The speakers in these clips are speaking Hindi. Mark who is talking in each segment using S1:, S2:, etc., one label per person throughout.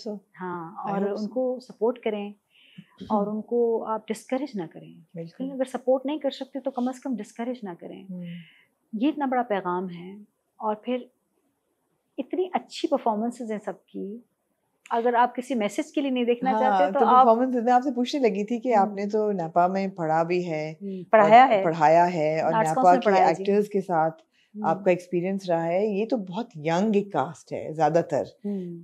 S1: so
S2: हाँ,
S1: I
S2: और
S1: hope so.
S2: उनको सपोर्ट करें और उनको आप डिस्करेज ना करें।
S1: बिल्कुल।
S2: अगर सपोर्ट नहीं कर सकते तो कम से कम डिस्करेज ना करें। ये इतना बड़ा पैगाम है। और फिर इतनी अच्छी परफॉर्मेंसेज हैं सबकी, अगर आप किसी मैसेज के लिए नहीं देखना चाहते तो
S1: तो
S2: आप
S1: परफॉर्मेंस मैं आपसे पूछने लगी थी कि आपने तो नेपा में पढ़ा भी है और
S2: पढ़ाया है
S1: और
S2: आर्ट्स
S1: नेपा
S2: काउंसिल
S1: के
S2: पढ़ाया जी।
S1: एक्टर्स के साथ आपका एक्सपीरियंस रहा है। ये तो बहुत यंग एक कास्ट है ज्यादातर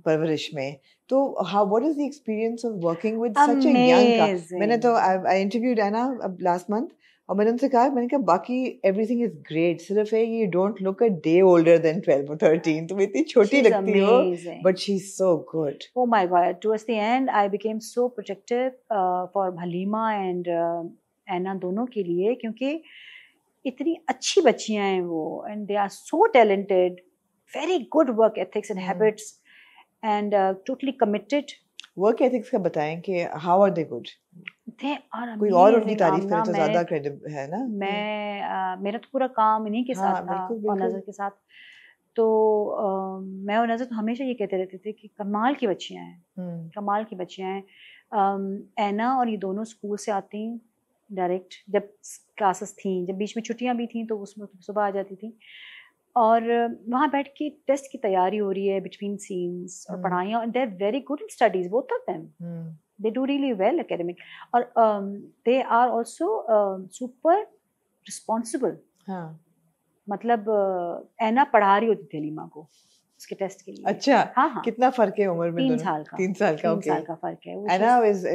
S1: परवरिश में, तो how what is the experience of working with such a young cast? मैंने तो आई इंटरव्यूड है ना अब लास्ट मंथ, और मैंने उनसे कहा, मैंने कहा बाकी एवरीथिंग इज ग्रेट, सिर्फ है ये don't look a day older than 12 or 13, तुम इतनी छोटी लगती हो but she is so good.
S2: Oh my God, towards the end I became so protective for Halima and Anna दोनों के लिए, क्योंकि इतनी अच्छी बच्चियां हैं वो, and they are so talented, very good work ethics and habits and totally committed.
S1: Work ethics का बताएं कि how are they good?
S2: They are amazing.
S1: कोई और उनकी तारीफ करे तो ज्यादा क्रेडिट है ना।
S2: मेरा तो पूरा काम इन्हीं के साथ था और नजर के साथ, तो मैं और नजर तो हमेशा ये कहते रहते थे कि कमाल की बच्चियां हैं, कमाल की बच्चियां हैं। ऐना और ये दोनों स्कूल से आती डायरेक्ट, जब क्लासेस थी, जब बीच में छुट्टियां भी थी तो उसमें सुबह आ जाती थी, और वहाँ बैठ के टेस्ट की तैयारी हो रही है बिटवीन सीन्स, और पढ़ाइयाँ, they are very good in studies both of them, they do really well academic, और they are also super responsible. मतलब ऐना पढ़ा रही होती थी हलीमा को उसके टेस्ट के लिए।
S1: अच्छा,
S2: हाँ,
S1: कितना फर्क है उम्र में?
S2: 3 साल का।
S1: 3 साल का,
S2: 3 साल का फर्क है।
S1: Anna is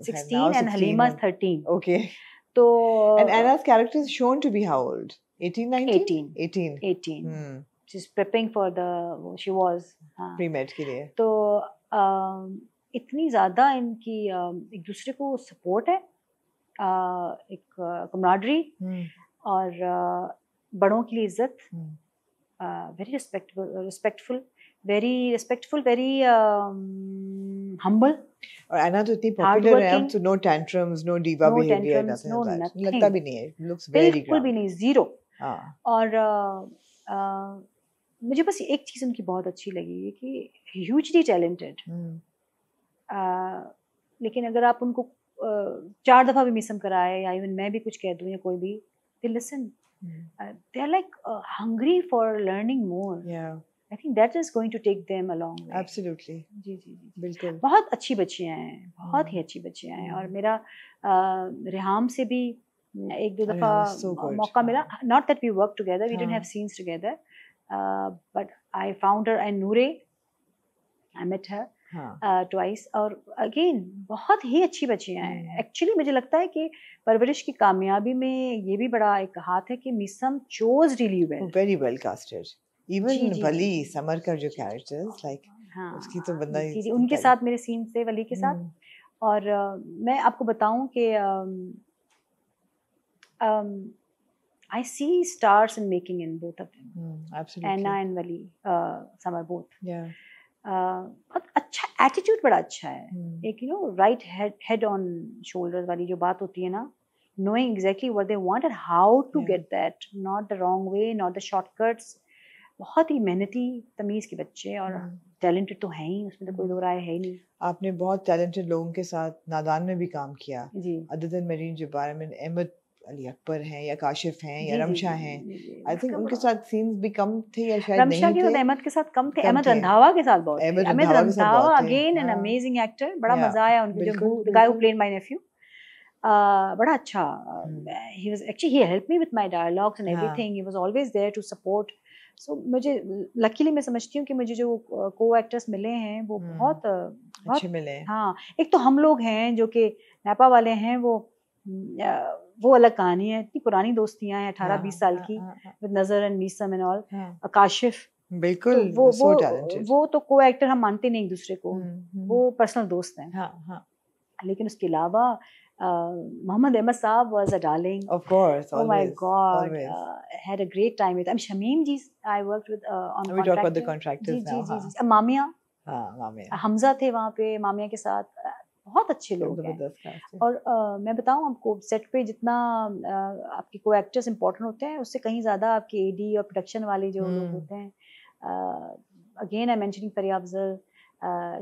S2: 16 and Halima is 13.
S1: Okay.
S2: तो
S1: and Anna's character is shown to be how old? 18, 19?
S2: 18. She's prepping for she was
S1: pre-med के लिए।
S2: तो इतनी ज़्यादा इनकी एक दूसरे को सपोर्ट है, एक कमराडरी, और बड़ों की इज्जत, वेरी रिस्पेक्टफुल, वेरी humble।
S1: और एना तो इतनी पॉपुलर है अब, तो no tantrums, no diva behaviour, nothing, लगता भी नहीं है, लुक्स वेरी
S2: बिल्कुल भी नहीं, जीरो। और मुझे बस एक चीज उनकी बहुत अच्छी लगी है कि ह्यूजली टैलेंटेड, लेकिन अगर आप उनको 4 दफा भी मिसम कराए, या इवन मैं भी कुछ कह दूं या कोई भी, they listen, they are like hungry for learning more. I think that is going to take them a long way.
S1: Absolutely.
S2: जी,
S1: बिल्कुल।
S2: बहुत अच्छी बच्चियां हैं, बहुत ही अच्छी बच्चियां हैं। और मेरा रेहाम से भी 1-2 दफा मौका मिला, not that we worked together, we didn't have scenes together, but I found her, and Noore, I met her twice, और अगेन बहुत ही अच्छी बच्चियां हैं। एक्चुअली मुझे लगता है कि परवरिश की कामयाबी में ये भी बड़ा एक हाथ है कि मिसम chose really well,
S1: very well casted. Even वली समर का जो कैरेक्टर्स, लाइक उसकी तो बंदा
S2: जी, उनके साथ मेरे सीन थे, वली के साथ। और मैं आपको बताऊं कि I see stars in making in both of them.
S1: Absolutely.
S2: Anna and Wali, summer both. बहुत अच्छा एटीट्यूड, बड़ा अच्छा है। एक राइट हेड ऑन शोल्डर्स वाली जो बात होती है ना, knowing exactly what they want and how to get that, not the wrong way, not the shortcuts। बहुत ही मेहनती तमीज के बच्चे, और टैलेंटेड तो हैं ही, उसमें तो कोई दो राय है ही नहीं।
S1: आपने बहुत टैलेंटेड लोगों के साथ नादान में भी काम किया, अदर देन मरीन जुबार में अहमद अली अकबर हैं, या काशिफ हैं, या रमशा हैं। आई थिंक उनके साथ सीन्स भी कम थे, या शायद नहीं थे।
S2: रमशा के साथ अहमद के साथ कम थे, अहमद रंधावा के साथ बहुत थे। Ahmad Randhawa again an amazing actor, बड़ा मजा आया उनके, जो the guy who played my nephew, बड़ा अच्छा। he was actually, he helped me with my dialogues and everything, he was always there to support। So मुझे लकीली मैं समझती हूँ कि मुझे जो को एक्टर्स मिले हैं वो बहुत
S1: अच्छे मिले।
S2: हाँ, एक तो हम लोग हैं जो कि नेपा वाले हैं, वो अलग कहानी है, इतनी पुरानी दोस्तियां हैं 18-20 साल की, विद नजर and Meesam and all, Kashif,
S1: बिल्कुल,
S2: तो वो तो को एक्टर हम मानते नहीं एक दूसरे को, वो पर्सनल दोस्त हैं। लेकिन उसके अलावा Muhammad Ahmed Saab was a darling.
S1: Of course,
S2: always. Oh my God, had a great time with. Shameem ji, I worked with on.
S1: We talk about the contractors now.
S2: जी। मामिया,
S1: मामिया,
S2: हमजा थे वहाँ पे मामिया के साथ, बहुत अच्छे लोग हैं। और मैं बताऊँ आपको, सेट पे जितना आपके को एक्टर्स इम्पोर्टेंट होते हैं, उससे कहीं ज़्यादा आपके एडी और प्रोडक्शन वाले जो लोग होते हैं। अगेन आई मेंशनिंग फरिया अफजल,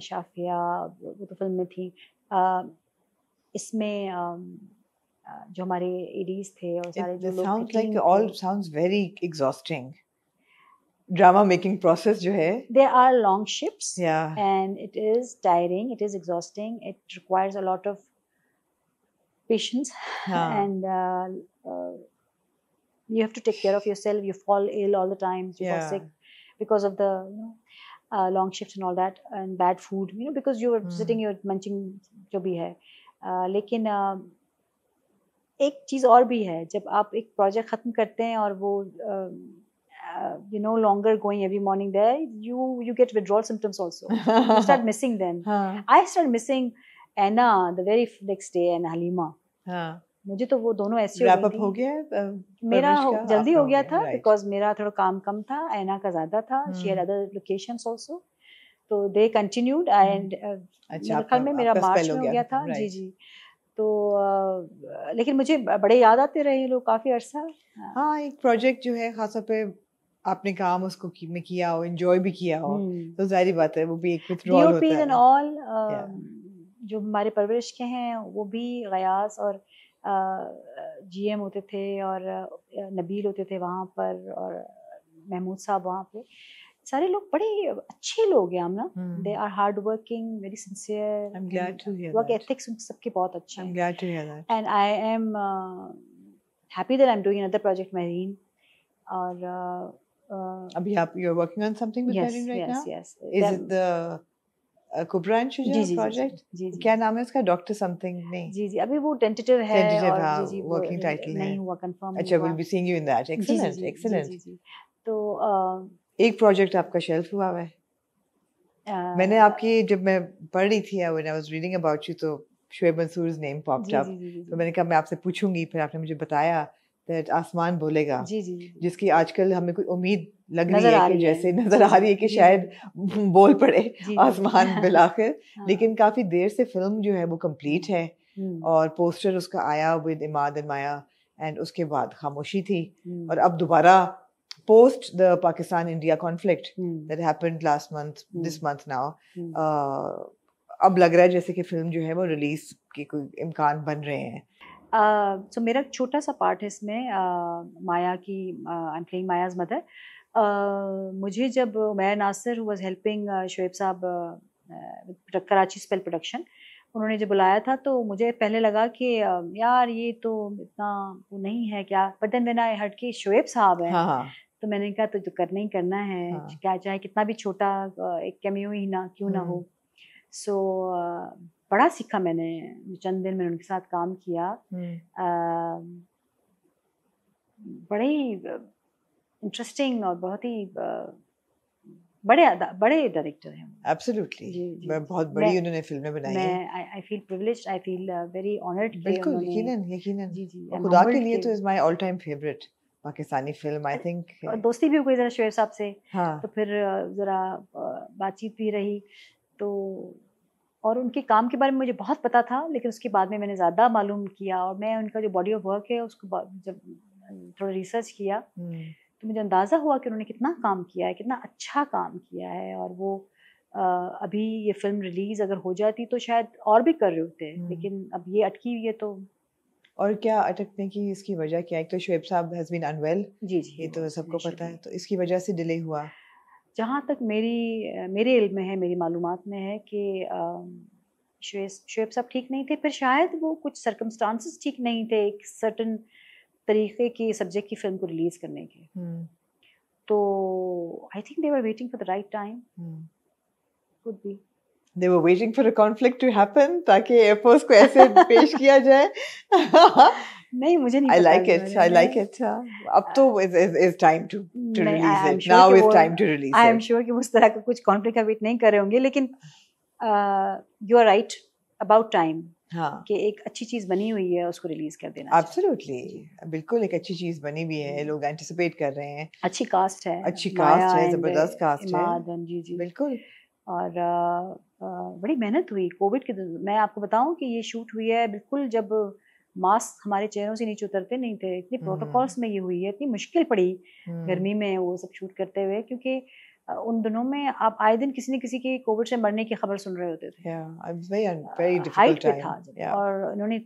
S2: शाफिया, वो तो फिल्म में थी। इसमें जो हमारे एडीज थे और सारे जो लोग
S1: sounds like all sounds very exhausting. Drama making process जो है,
S2: there are long shifts,
S1: yeah,
S2: and it is tiring, it is exhausting, it requires a lot of patience, and you have to take care of yourself. You fall ill all the time, you fall sick because of the long shifts and all that, and bad food, because you are sitting, you're munching जो भी है। लेकिन एक चीज़ और भी है, जब आप एक प्रोजेक्ट ख़त्म करते हैं और वो you no longer going every morning there, you get withdrawal symptoms also. You start missing them. I started missing Anna the very next day and Halima. मुझे तो वो दोनों ऐसे
S1: हो गई थी। हो गया
S2: मेरा जल्दी हो गया था, बिकॉज मेरा थोड़ा काम कम था, ऐना का ज़्यादा था, she had other locations also, तो they continued and मेरे ख्याल में मेरा मार्च में हो गया था। जी जी। तो लेकिन मुझे बड़े याद आते रहे ये लोग काफ़ी अरसा।
S1: हाँ, एक प्रोजेक्ट जो है खासा पे आपने काम उसको में किया हो, एंजॉय भी किया हो, तो जाहिर बात है वो भी एक विथड्रॉल होता है।
S2: एंड ऑल जो हमारे परवरिश के हैं वो भी गयास और जीएम होते थे और नबील होते थे वहाँ पर, और महमूद साहब वहाँ पे, सारे लोग बड़े अच्छे लोग हैं Amna. They are hard working, very sincere.
S1: I am glad to hear
S2: work ethics सबके बहुत अच्छे हैं।
S1: I am glad to hear that,
S2: and I am happy that I am doing another project मेरीन। और
S1: अभी आप you are working on something with मेरीन right now?
S2: Yes.
S1: Is it the Kubran Shuja project? क्या नाम है उसका? Doctor something? नहीं
S2: जी जी, अभी वो टेंटेटिव है और जी जी
S1: वर्किंग टाइटल
S2: नहीं हुआ कंफर्म।
S1: अच्छा, will be seeing you in that. Excellent excellent.
S2: जी जी। तो
S1: एक प्रोजेक्ट आपका शेल्फ हुआ है। मैंने आपकी जब मैं पढ़ रही थी when I was reading about you, तो शुएब मंसूर's नेम पॉप्ड अप, तो मैंने कहा मैं आपसे पूछूंगी, फिर आपने मुझे बताया दैट आसमान बोलेगा,
S2: जी जी,
S1: जिसकी आजकल हमें कोई उम्मीद लग रही है कि जैसे नजर आ रही है कि शायद बोल पड़े आसमान बिलाखिर। लेकिन काफी देर से फिल्म जो है वो कंप्लीट है और पोस्टर उसका आया with Imad and Maya, and उसके बाद खामोशी थी, और अब दोबारा post the Pakistan-India conflict that happened last month, this month now, अब लग रहा है जैसे कि फिल्म जो है वो रिलीज के कोई इम्कान बन रहे हैं।
S2: So मेरा छोटा सा पार्ट है इसमें, माया की, I am playing Maya's mother. मुझे जब उमैर नासिर वाज हेल्पिंग शुएब साहब कराची स्पेल प्रोडक्शन, उन्होंने जब बुलाया था तो मुझे पहले लगा कि यार ये तो इतना वो नहीं है क्या, but then when I heard कि शुएब साहब हैं, तो मैंने कहा तो करना ही करना है, क्या चाहे कितना भी छोटा एक कैमियो ही ना क्यों ना हो। सो बड़ा सीखा मैंने, चंद दिन मैंने उनके साथ काम किया। बड़े इंटरेस्टिंग और बहुत ही बड़े डायरेक्टर हैं।
S1: एब्सोल्युटली, बहुत बड़ी उन्होंने फिल्में बनाई हैं।
S2: I feel privileged, I feel very honoured.
S1: बिल्कुल, यकीनन
S2: जी जी,
S1: खुदा के लिए तो is my all time favourite Pakistani film, I think.
S2: दोस्ती भी हो गई जरा शुएब साहब से,
S1: हाँ।
S2: तो फिर जरा बातचीत भी रही, तो और उनके काम के बारे में मुझे बहुत पता था, लेकिन उसके बाद में मैंने ज़्यादा मालूम किया, और मैं उनका जो बॉडी ऑफ वर्क है उसको जब थोड़ा रिसर्च किया तो मुझे अंदाज़ा हुआ कि उन्होंने कितना काम किया है, कितना अच्छा काम किया है, और वो अभी ये फिल्म रिलीज़ अगर हो जाती तो शायद और भी कर रहे होते, लेकिन अब ये अटकी हुई है। तो
S1: और क्या अटकने की इसकी वजह क्या है? एक तो शुएब साहब हैज़ बीन अनवेल,
S2: जी जी,
S1: ये तो सबको पता है, तो इसकी वजह से डिले हुआ।
S2: जहाँ तक मेरे इल्म में है, मेरी मालूमात में है कि शुएब साहब ठीक नहीं थे, फिर शायद वो कुछ सर्कमस्टांसेस ठीक नहीं थे एक सर्टन तरीके की सब्जेक्ट की फिल्म को रिलीज करने के। तो I think they were waiting for the right time, could be
S1: they were waiting for a conflict to happen ताकि एयरफोर्स को ऐसे पेश किया जाए।
S2: नहीं, मुझे नहीं पता।
S1: I like it. अब तो is time to release it. Now is time to release it.
S2: I am sure कि उस तरह का कुछ conflict का वेट नहीं कर रहे होंगे, लेकिन you are right about time.
S1: हाँ,
S2: कि एक अच्छी चीज बनी हुई है उसको रिलीज कर देना।
S1: Absolutely, बिल्कुल एक अच्छी चीज बनी हुई है, लोग एंटिसिपेट कर रहे हैं,
S2: अच्छी कास्ट है,
S1: जबरदस्त कास्ट है।
S2: जी जी
S1: बिल्कुल।
S2: और बड़ी मेहनत हुई कोविड के। मैं आपको बताऊं कि ये शूट हुई है बिल्कुल जब मास्क हमारे चेहरों से नीचे उतरते नहीं थे, इतने प्रोटोकॉल्स में ये हुई है, इतनी मुश्किल पड़ी गर्मी में वो सब शूट करते हुए, क्योंकि उन दिनों में आप आए दिन किसी न किसी के कोविड से मरने की खबर सुन रहे होते थे।
S1: Yeah, very
S2: हाइट पे
S1: difficult
S2: था
S1: time.
S2: जब, और उन्होंने